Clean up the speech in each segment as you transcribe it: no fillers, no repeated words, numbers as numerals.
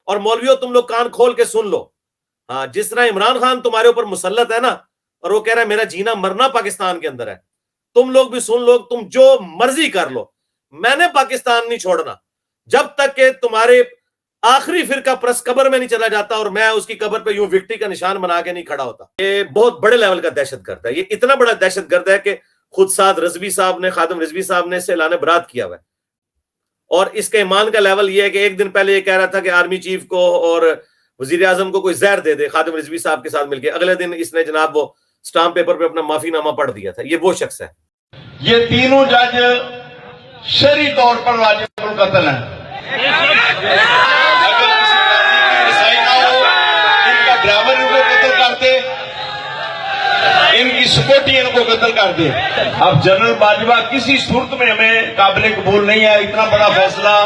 اور مولویوں تم لوگ کان کھول کے سن لو, ہاں جس طرح عمران خان تمہارے اوپر مسلط ہے نا, اور وہ کہہ رہا ہے میرا جینا مرنا پاکستان کے اندر ہے, تم لوگ بھی سن لو, تم جو مرضی کر لو, میں نے پاکستان نہیں چھوڑنا جب تک کہ تمہارے آخری فرقہ پرست قبر میں نہیں چلا جاتا اور میں اس کی قبر پہ یوں وکٹری کا نشان بنا کے نہیں کھڑا ہوتا. یہ بہت بڑے لیول کا دہشت گرد ہے, یہ اتنا بڑا دہشت گرد ہے کہ خود سعد رضوی صاحب نے, خادم رضوی صاحب نے اس سے اعلان برات کیا ہوا ہے. اور اس کے ایمان کا لیول یہ ہے کہ ایک دن پہلے یہ کہہ رہا تھا کہ آرمی چیف کو اور وزیر اعظم کو کوئی زہر دے دے خادم رضوی صاحب کے ساتھ مل کے, اگلے دن اس نے جناب وہ سٹامپ پیپر پہ اپنا معافی نامہ پڑھ دیا تھا. یہ وہ شخص ہے. یہ تینوں جج شرعی طور پر واجب القتل ہیں. اگر کسی رسائی نہ ہو, ان کا ڈرائیور ان کو قتل کرتے, ان کی سپورٹی ان کو قتل کر دے. اب جنرل باجوہ کسی صورت میں ہمیں قابل قبول نہیں ہے. اتنا بڑا فیصلہ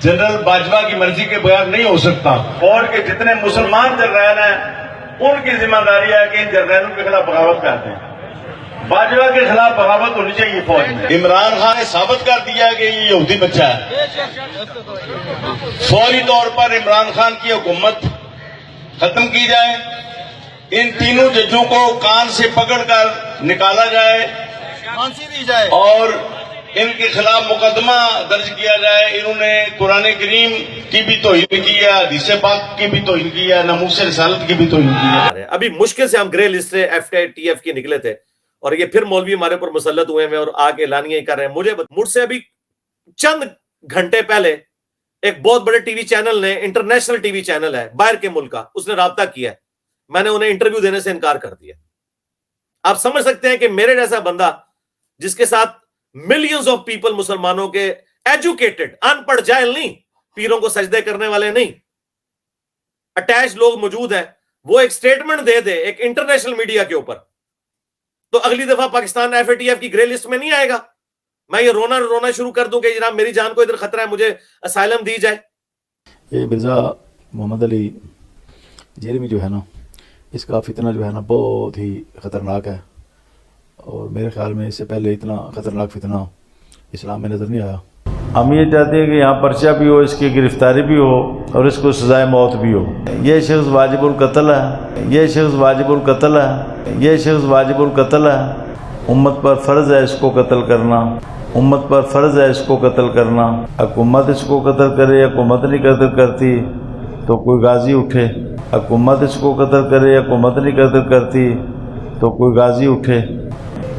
جنرل باجوہ کی مرضی کے بغیر نہیں ہو سکتا. فوج کے جتنے مسلمان جرنیل ہیں ان کی ذمہ داری ہے کہ ان جرنیلوں کے خلاف بغاوت کرتے ہیں. باجوہ کے خلاف بغاوت ہونی چاہیے فوج میں. عمران خان نے ثابت کر دیا کہ یہ یہودی بچہ ہے. فوری طور پر عمران خان کی حکومت ختم کی جائے, ان تینوں ججوں کو کان سے پکڑ کر نکالا جائے, پھانسی دی جائے, اور ان کے خلاف مقدمہ درج کیا جائے. انہوں نے قرآن کریم کی بھی توہین کی ہے, حدیث پاک کی بھی توہین کی ہے, ناموس رسالت کی بھی توہین کی ہے. ابھی مشکل سے ہم گرے لسٹ سے FATF کی نکلے تھے اور یہ پھر مولوی ہمارے اوپر مسلط ہوئے ہیں اور آگے اعلانیاں کر رہے ہیں. مجھ سے ابھی چند گھنٹے پہلے ایک بہت بڑے ٹی وی چینل نے, انٹرنیشنل ٹی وی چینل ہے باہر کے ملک کا, اس نے رابطہ کیا ہے. میں نے انہیں انٹرویو دینے سے انکار کر دیا. آپ سمجھ سکتے ہیں کہ میرے جیسا بندہ جس کے ساتھ ملینز آف پیپل مسلمانوں کے ایجوکیٹڈ, ان پڑھ جاہل نہیں, پیروں کو سجدے کرنے والے نہیں, اٹیچ لوگ موجود ہیں, وہ ایک سٹیٹمنٹ دے دے ایک انٹرنیشنل میڈیا کے اوپر, تو اگلی دفعہ پاکستان FATF کی گرے لسٹ میں نہیں آئے گا. میں یہ رونا شروع کر دوں کہ جناب میری جان کو ادھر خطرہ ہے, مجھے اسائلم دی جائے. یہ مرزا محمد علی جیلمی جو ہے نا, اس کا فتنہ جو ہے نا بہت ہی خطرناک ہے, اور میرے خیال میں اس سے پہلے اتنا خطرناک فتنہ اسلام میں نظر نہیں آیا. ہم یہ چاہتے ہیں کہ یہاں پرچہ بھی ہو, اس کی گرفتاری بھی ہو, اور اس کو سزائے موت بھی ہو. یہ شخص واجب القتل ہے, یہ شخص واجب القتل ہے, یہ شخص واجب القتل ہے. امت پر فرض ہے اس کو قتل کرنا, امت پر فرض ہے اس کو قتل کرنا. حکومت اس کو قتل کرے, حکومت نہیں قتل کرتی تو کوئی غازی اٹھے. حکومت اس کو قتل کرے, حکومت نہیں قتل کرتی تو کوئی غازی اٹھے.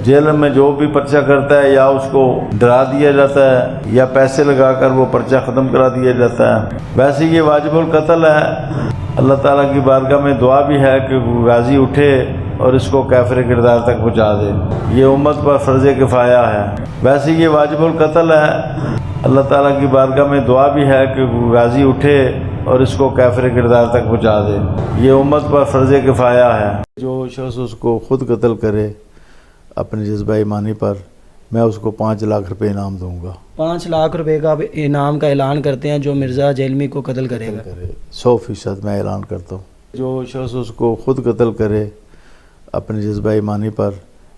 جیل میں جو بھی پرچہ کرتا ہے یا اس کو ڈرا دیا جاتا ہے یا پیسے لگا کر وہ پرچہ ختم کرا دیا جاتا ہے. ویسے یہ واجب القتل ہے. اللہ تعالیٰ کی بارگاہ میں دعا بھی ہے کہ غازی اٹھے اور اس کو کافر کردار تک پہنچا دے. یہ امت پر فرض کفایہ ہے. ویسے یہ واجب القتل ہے. اللہ تعالیٰ کی بارگاہ میں دعا بھی ہے کہ غازی اٹھے اور اس کو کافر کردار تک پہنچا دے. یہ امت پر فرض کفایہ ہے. جو شخص اس کو خود قتل کرے اپنے جذبہ ایمانی پر, میں اس کو 5 لاکھ روپے انعام دوں گا. 5 لاکھ روپے کا انعام کا اعلان کرتے ہیں جو مرزا جیلمی کو قتل کرے گا. 100% میں اعلان کرتا ہوں. جو شخص اس کو خود قتل کرے اپنے جذبہ ایمانی پر,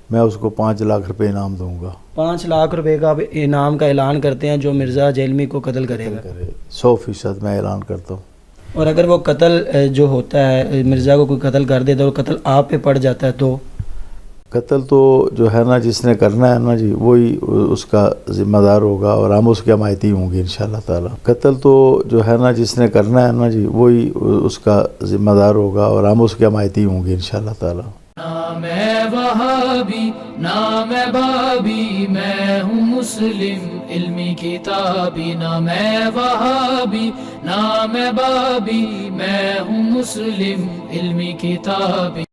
میں اس کو 5 لاکھ روپے انعام دوں گا. 5 لاکھ روپے کا انعام کا اعلان کرتے ہیں جو مرزا جیلمی کو قتل کرے گا. 100% میں اعلان کرتا ہوں. اور اگر وہ قتل جو ہوتا ہے, مرزا کو کوئی قتل کر دیتا ہے اور قتل آپ پہ پڑ جاتا ہے تو قتل تو جو ہے نا جس نے کرنا ہے نا جی وہی اس کا ذمہ دار ہوگا, اور ہم اس کے حمایتی ہوں گے انشاءاللہ تعالی. قتل تو جو ہے نا جس نے کرنا ہے نا جی وہی اس کا ذمہ دار ہوگا, اور ہم اس کے حمایتی ہوں گے انشاءاللہ تعالی. نہ میں وہابی نہ میں بابی, میں ہوں مسلم علمی کتابی. نہ میں وہابی نہ میں بابی, میں ہوں مسلم علمی کتابی.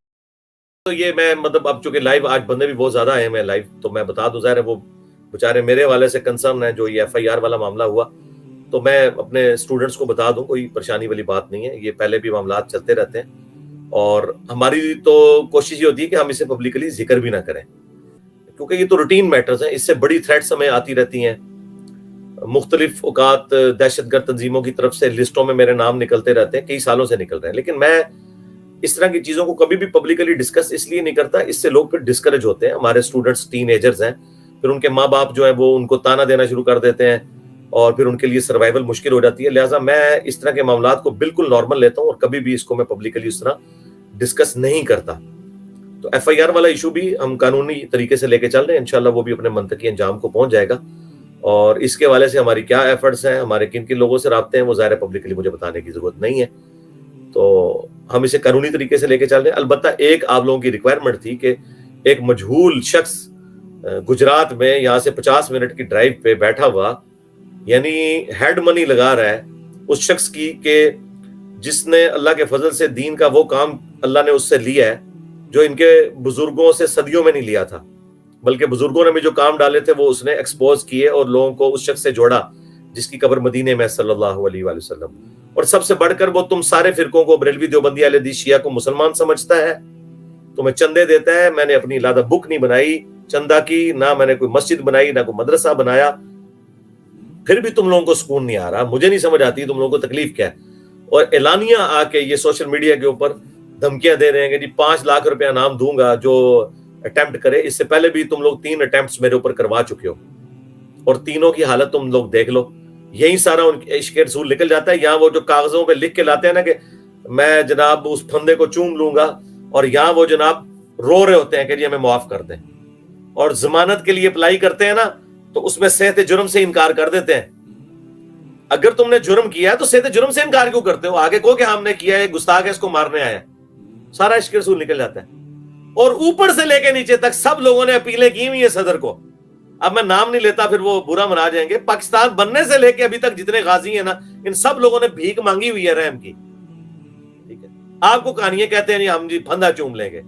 تو یہ میں مطلب اب چونکہ لائیو آج بندے بھی بہت زیادہ آئے ہیں لائیو, تو میں بتا دوں, ظاہر ہے وہ بےچارے میرے حوالے سے کنسرن ہیں جو یہ FIR والا معاملہ ہوا, تو میں اپنے اسٹوڈنٹس کو بتا دوں کوئی پریشانی والی بات نہیں ہے. یہ پہلے بھی معاملات چلتے رہتے ہیں, اور ہماری تو کوشش یہ ہوتی ہے کہ ہم اسے پبلکلی ذکر بھی نہ کریں, کیونکہ یہ تو روٹین میٹرز ہیں. اس سے بڑی تھریٹس ہمیں آتی رہتی ہیں. مختلف اوقات دہشت گرد تنظیموں کی طرف سے لسٹوں میں میرے نام نکلتے رہتے ہیں, کئی سالوں سے نکل رہے ہیں. لیکن میں اس طرح کی چیزوں کو کبھی بھی پبلکلی ڈسکس اس لیے نہیں کرتا, اس سے لوگ پھر ڈسکریج ہوتے ہیں. ہمارے اسٹوڈنٹس ٹین ایجرز ہیں, پھر ان کے ماں باپ جو ہیں وہ ان کو تانا دینا شروع کر دیتے ہیں اور پھر ان کے لیے سروائیول مشکل ہو جاتی ہے. لہٰذا میں اس طرح کے معاملات کو بالکل نارمل لیتا ہوں اور کبھی بھی اس کو میں پبلکلی اس طرح ڈسکس نہیں کرتا. تو ایف آئی آر والا ایشو بھی ہم قانونی طریقے سے لے کے چل رہے ہیں, انشاءاللہ وہ بھی اپنے منطقی انجام کو پہنچ جائے گا. اور اس کے حوالے سے ہماری کیا ایفرٹس ہیں, ہمارے کن کن لوگوں سے رابطے ہیں, وہ ظاہر پبلکلی مجھے بتانے کی ضرورت نہیں ہے. تو ہم اسے قانونی طریقے سے لے کے چل رہے ہیں. البتہ ایک آپ لوگوں کی ریکوائرمنٹ تھی کہ ایک مجہول شخص گجرات میں یہاں سے 50 منٹ کی ڈرائیو پہ بیٹھا ہوا, یعنی ہیڈ منی لگا رہا ہے اس شخص کی, کہ جس نے اللہ کے فضل سے دین کا وہ کام اللہ نے اس سے لیا ہے جو ان کے بزرگوں سے صدیوں میں نہیں لیا تھا, بلکہ بزرگوں نے بھی جو کام ڈالے تھے وہ اس نے ایکسپوز کیے اور لوگوں کو اس شخص سے جوڑا جس کی قبر مدینے میں صلی اللہ علیہ وآلہ وسلم. اور سب سے بڑھ کر وہ تم سارے فرقوں کو, بریلوی, دیوبندی, اہل حدیث, شیعہ کو مسلمان سمجھتا ہے, تمہیں چندے دیتا ہے. میں نے اپنی لادہ بک نہیں بنائی چندہ کی, نہ میں نے کوئی مسجد بنائی, نہ کوئی مدرسہ بنایا, پھر بھی تم لوگوں کو سکون نہیں آ رہا. مجھے نہیں سمجھ آتی تم لوگوں کو تکلیف کیا ہے. اور اعلانیہ آ کے یہ سوشل میڈیا کے اوپر دھمکیاں دے رہے ہیں کہ جی 5 لاکھ روپیہ انعام دوں گا جو اٹیمپٹ کرے. اس سے پہلے بھی تم لوگ 3 اٹیمپٹس میرے اوپر کروا چکے ہو اور تینوں کی حالت تم لوگ دیکھ لو. یہی سارا ان کے عشق رسول نکل جاتا ہے. یہاں وہ جو کاغذوں پہ لکھ کے لاتے ہیں نا کہ میں جناب اس پھندے کو چوم لوں گا, اور یہاں وہ جناب رو رہے ہوتے ہیں کہ جی ہمیں معاف کر دیں. اور ضمانت کے لیے اپلائی کرتے ہیں نا تو اس میں صحت جرم سے انکار کر دیتے ہیں. اگر تم نے جرم کیا ہے تو صحت جرم سے انکار کیوں کرتے ہو؟ آگے کو کہ ہم نے کیا ہے, گستاخ ہے, اس کو مارنے آیا. سارا عشق رسول نکل جاتا ہے. اور اوپر سے لے کے نیچے تک سب لوگوں نے اپیلیں کی ہوئی ہیں صدر کو. اب میں نام نہیں لیتا پھر وہ برا منا جائیں گے. پاکستان بننے سے لے کے ابھی تک جتنے غازی ہیں نا, ان سب لوگوں نے بھیک مانگی ہوئی ہے رحم کی. ٹھیک ہے, آپ کو کہانیاں کہتے ہیں نہیں ہم جی پھندا چوم لیں گے,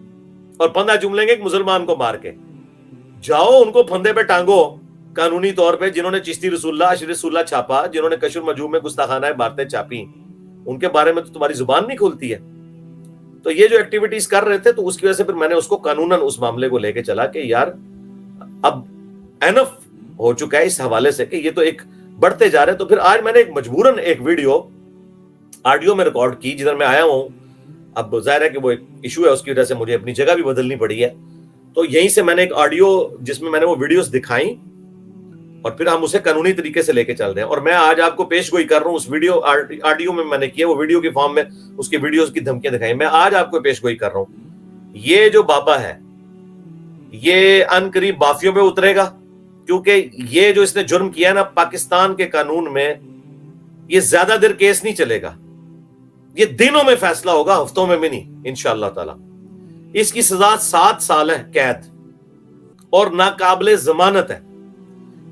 اور پھندا چوم لیں گے ایک مسلمان کو مار کے. جاؤ ان کو پھندے پہ ٹانگو قانونی طور پہ, جنہوں نے چشتی رسول اللہ, اشرف رسول اللہ چھاپا, جنہوں نے کشف المجوب میں گستاخانہ باتیں چھاپی, ان کے بارے میں تو تمہاری زبان نہیں کھلتی ہے. تو یہ جو ایکٹیویٹیز کر رہے تھے تو اس کی وجہ سے پھر میں نے اس کو قانوناً اس معاملے کو لے کے چلا کہ یار اب اینف ہو چکا ہے اس حوالے سے کہ یہ تو ایک بڑھتے جا رہے. تو پھر آج میں نے ایک مجبوراً ایک ویڈیو آڈیو میں ریکارڈ کی جدھر میں آیا ہوں. اب ظاہر ہے کہ وہ ایک ایشو ہے, اس کی وجہ سے مجھے اپنی جگہ بھی بدلنی پڑی ہے. تو یہیں سے میں نے ایک آڈیو جس میں نے وہ ویڈیوز دکھائیں اور پھر ہم اسے قانونی طریقے سے لے کے چل رہے ہیں. اور میں آج آپ کو پیش گوئی کر رہا ہوں اس ویڈیو آڈیو میں نے کیا, وہ ویڈیو کی فارم میں اس کی ویڈیوز کی دھمکیاں دکھائیں. میں آج آپ کو پیش گوئی کر رہا ہوں. یہ جو بابا ہے یہ ان قریب بافیوں پہ اترے گا, کیونکہ یہ جو اس نے جرم کیا ہے نا, پاکستان کے قانون میں یہ زیادہ دیر کیس نہیں چلے گا, یہ دنوں میں فیصلہ ہوگا, ہفتوں میں بھی نہیں انشاءاللہ تعالی. اس کی سزا 7 سال ہے قید اور ناقابل ضمانت ہے.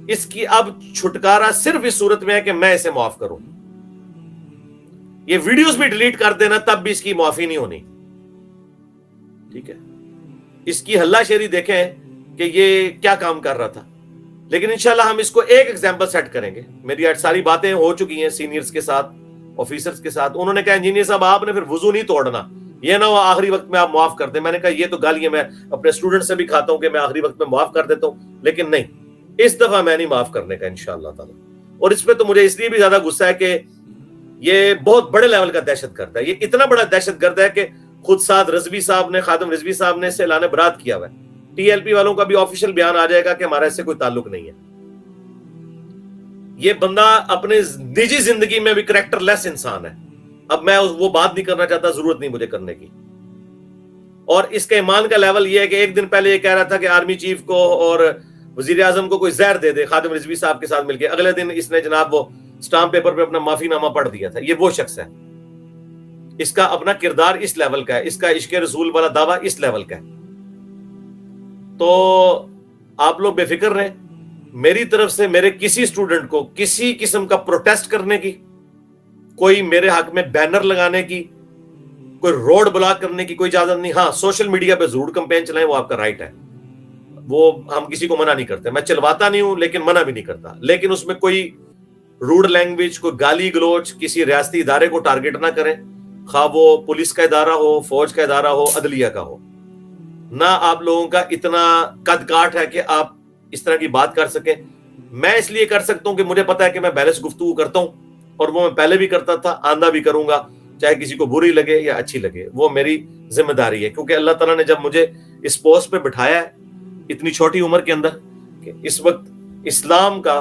اس کی اب چھٹکارا صرف اس صورت میں ہے کہ میں اسے معاف کروں. یہ ویڈیوز بھی ڈیلیٹ کر دینا تب بھی اس کی معافی نہیں ہونی. ٹھیک ہے, اس کی ہلا شیری دیکھیں کہ یہ کیا کام کر رہا تھا. لیکن انشاءاللہ ہم اس کو ایک ایگزامپل سیٹ کریں گے. میری آج ساری باتیں ہو چکی ہیں سینئرز کے ساتھ, آفیسرز کے ساتھ. انہوں نے کہا انجینئر صاحب آپ نے پھر وضو نہیں توڑنا, یہ نہ ہو آخری وقت میں آپ معاف کر دیں. میں نے کہا یہ تو گالیاں میں اپنے اسٹوڈنٹ سے بھی کھاتا ہوں کہ میں آخری وقت میں معاف کر دیتا ہوں, لیکن نہیں, اس دفعہ میں نہیں معاف کرنے کا انشاءاللہ تعالی. اور اس پہ تو مجھے اس لیے بھی زیادہ غصہ ہے کہ یہ بہت بڑے لیول کا دہشت گرد ہے. یہ اتنا بڑا دہشت گرد ہے کہ خود سعد رضوی صاحب نے, خادم رضوی صاحب نے اس سے اعلان برات کیا ہوا ہے. ٹی ایل پی والوں کا بھی آفیشیل بیان آ جائے گا کہ ہمارا اس سے کوئی تعلق نہیں ہے. یہ بندہ اپنے نجی زندگی میں بھی کریکٹر لیس انسان ہے. اب میں وہ بات نہیں کرنا چاہتا, ضرورت نہیں مجھے کرنے کی. اور اس کے ایمان کا لیول یہ ہے کہ ایک دن پہلے یہ کہہ رہا تھا کہ آرمی چیف کو اور وزیر اعظم کو کوئی زہر دے دے خادم رضوی صاحب کے ساتھ مل کے. اگلے دن اس نے جناب وہ سٹامپ پیپر پہ اپنا معافی نامہ پڑھ دیا تھا. یہ وہ شخص ہے, اس کا اپنا کردار اس لیول کا ہے, اس کا عشق رسول والا دعویٰ اس لیول کا ہے. تو آپ لوگ بے فکر رہیں. میری طرف سے میرے کسی اسٹوڈنٹ کو کسی قسم کا پروٹیسٹ کرنے کی, کوئی میرے حق میں بینر لگانے کی, کوئی روڈ بلاک کرنے کی کوئی اجازت نہیں. ہاں سوشل میڈیا پہ ضرور کمپین چلائیں, وہ آپ کا رائٹ ہے, وہ ہم کسی کو منع نہیں کرتے. میں چلواتا نہیں ہوں لیکن منع بھی نہیں کرتا. لیکن اس میں کوئی روڈ لینگویج, کوئی گالی گلوچ کسی ریاستی ادارے کو ٹارگٹ نہ کریں, خواہ وہ پولیس کا ادارہ ہو, فوج کا ادارہ ہو, عدلیہ کا ہو. نہ آپ لوگوں کا اتنا قد کاٹ ہے کہ آپ اس طرح کی بات کر سکیں. میں اس لیے کر سکتا ہوں کہ مجھے پتا ہے کہ میں بیلنس گفتگو کرتا ہوں, اور وہ میں پہلے بھی کرتا تھا, آندہ بھی کروں گا, چاہے کسی کو بری لگے یا اچھی لگے, وہ میری ذمہ داری ہے. کیونکہ اللہ تعالیٰ نے جب مجھے اس پوسٹ پہ بٹھایا ہے اتنی چھوٹی عمر کے اندر, کہ اس وقت اسلام کا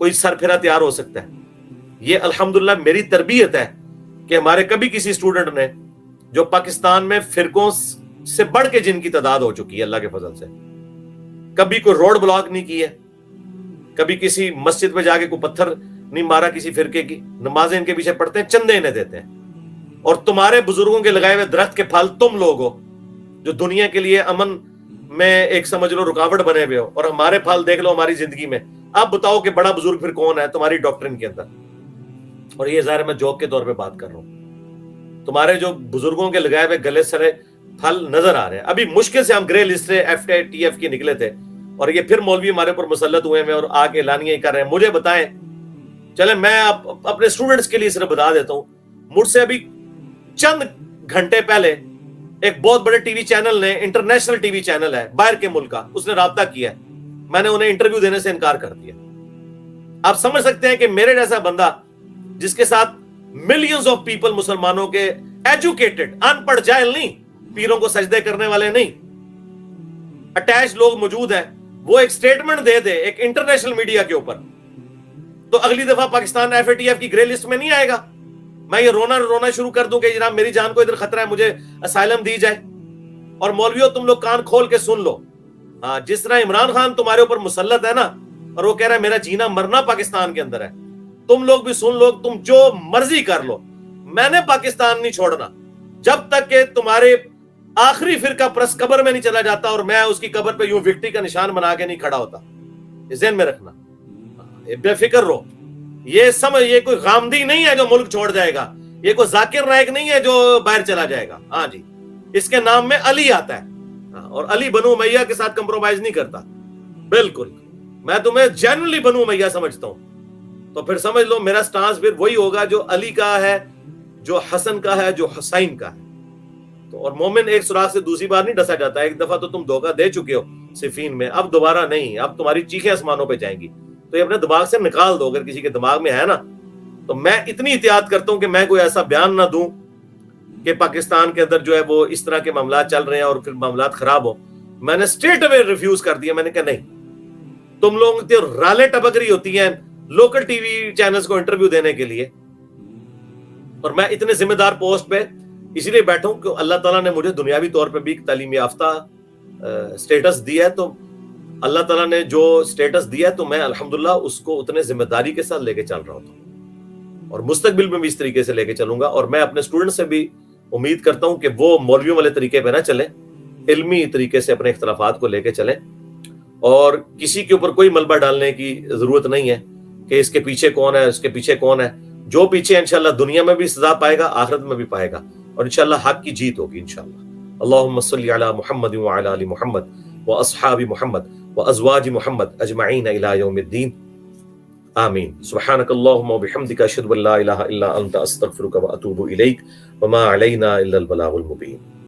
کوئی سر پھرا تیار ہو سکتا ہے. یہ الحمدللہ میری تربیت ہے کہ ہمارے کبھی کسی اسٹوڈنٹ نے جو پاکستان میں فرقوں سے بڑھ کے جن کی تعداد ہو چکی ہے اللہ کے فضل سے, کبھی کوئی روڈ بلاک نہیں کی ہے, کبھی کسی مسجد میں جا کے کوئی پتھر نہیں مارا کسی فرقے کی. نمازیں ان کے پیچھے پڑھتے ہیں, چندے انہیں دیتے ہیں. اور تمہارے بزرگوں کے لگائے ہوئے درخت کے پھل تم لوگ ہو جو دنیا کے لیے امن میں ایک سمجھ لو رکاوٹ بنے ہوئے ہو, اور ہمارے پھل دیکھ لو ہماری زندگی میں. اب بتاؤ کہ بڑا بزرگ پھر کون ہے تمہاری ڈاکٹرن کے اندر. اور یہ ظاہر میں جوک کے طور پہ بات کر رہا ہوں. تمہارے جو بزرگوں کے لگائے ہوئے گلے سرے پھل نظر آ رہے ہیں. ابھی مشکل سے ہم گرے لسٹ FATF کی نکلے تھے, اور یہ پھر مولوی ہمارے اوپر مسلط ہوئے ہیں اور آ کے اعلانیاں کر رہے ہیں. مجھے بتائیں, چلیں میں اپنے اسٹوڈنٹس کے لیے صرف بتا دیتا ہوں, مجھ سے ابھی چند گھنٹے پہلے ایک بہت بڑے ٹی وی چینل نے, انٹرنیشنل ٹی وی چینل ہے باہر کے ملک کا, اس نے رابطہ کیا ہے. میں نے انہیں انٹرویو دینے سے انکار کر دیا. آپ سمجھ سکتے ہیں کہ میرے جیسا بندہ جس کے ساتھ ملینز آف پیپل مسلمانوں کے ایجوکیٹڈ, ان پڑھ جاہل نہیں, پیروں کو سجدے کرنے والے نہیں, اٹیچ لوگ موجود ہیں, وہ ایک سٹیٹمنٹ دے دے ایک انٹرنیشنل میڈیا کے اوپر, تو اگلی دفعہ پاکستان FATF کی گرے لسٹ میں نہیں آئے گا. میں یہ رونا شروع کر دوں کہ جناب میری جان کو ادھر خطرہ ہے, مجھے اسائلم دی جائے. اور مولویوں تم لوگ کان کھول کے سن لو, ہاں جس طرح عمران خان تمہارے اوپر مسلط ہے نا, اور وہ کہہ رہا ہے میرا جینا مرنا پاکستان کے اندر ہے, تم لوگ بھی سن لو, تم جو مرضی کر لو, میں نے پاکستان نہیں چھوڑنا جب تک کہ تمہارے آخری فرقہ پرست قبر میں نہیں چلا جاتا اور میں اس کی قبر پہ یوں وکٹری کا نشان بنا کے نہیں کھڑا ہوتا. ذہن میں رکھنا, بے فکر رہو. یہ کوئی غامدی نہیں ہے جو ملک چھوڑ جائے گا, یہ کوئی ذاکر نائک نہیں ہے جو باہر چلا جائے گا. ہاں جی, اس کے نام میں علی آتا ہے, اور علی بنو امیہ کے ساتھ کمپرومائز نہیں کرتا. بالکل, میں تمہیں جینولی بنو امیہ سمجھتا ہوں, تو پھر سمجھ لو میرا سٹانس پھر وہی ہوگا جو علی کا ہے, جو حسن کا ہے, جو حسین کا ہے. تو اور مومن ایک سوراخ سے دوسری بار نہیں ڈسا جاتا. ایک دفعہ تو تم دھوکہ دے چکے ہو صفین میں, اب دوبارہ نہیں. اب تمہاری چیخیں آسمانوں پہ جائیں گی, تو یہ اپنے دماغ سے نکال دو. اگر کسی کے دماغ میں ہے نا, تو میں اتنی احتیاط کرتا ہوں کہ میں کوئی ایسا بیان نہ دوں کہ پاکستان کے اندر جو ہے وہ اس طرح کے معاملات چل رہے ہیں اور پھر معاملات خراب ہوں. میں نے اسٹریٹ اوے ریفیوز کر دیا. میں نے کہا نہیں, تم لوگ رالیں ٹپک رہی ہوتی ہیں لوکل ٹی وی چینلز کو انٹرویو دینے کے لیے, اور میں اتنے ذمہ دار پوسٹ پہ اسی لیے بیٹھا ہوں کہ اللہ تعالیٰ نے مجھے دنیاوی طور پہ بھی تعلیم یافتہ سٹیٹس دیا ہے. تو اللہ تعالیٰ نے جو سٹیٹس دیا ہے تو میں الحمدللہ اس کو اتنے ذمہ داری کے ساتھ لے کے چل رہا ہوں, اور مستقبل میں بھی اس طریقے سے لے کے چلوں گا. اور میں اپنے اسٹوڈنٹ سے بھی امید کرتا ہوں کہ وہ مولویوں والے طریقے پہ نہ چلیں, علمی طریقے سے اپنے اختلافات کو لے کے چلیں, اور کسی کے اوپر کوئی ملبہ ڈالنے کی ضرورت نہیں ہے کہ اس کے پیچھے کون ہے, اس کے پیچھے کون ہے. جو پیچھے انشاءاللہ دنیا میں بھی سزا پائے گا, آخرت میں بھی پائے گا, اور انشاءاللہ حق کی جیت ہوگی انشاءاللہ. اللہم صلی علی محمد وعلی آل محمد واصحاب محمد وازواج محمد اجمعین الی یوم الدین, آمین. سبحانک اللہم وبحمدک, اشہد ان لا الہ الا انت, استغفرک واتوب الیک, وما علینا الا البلاغ المبین.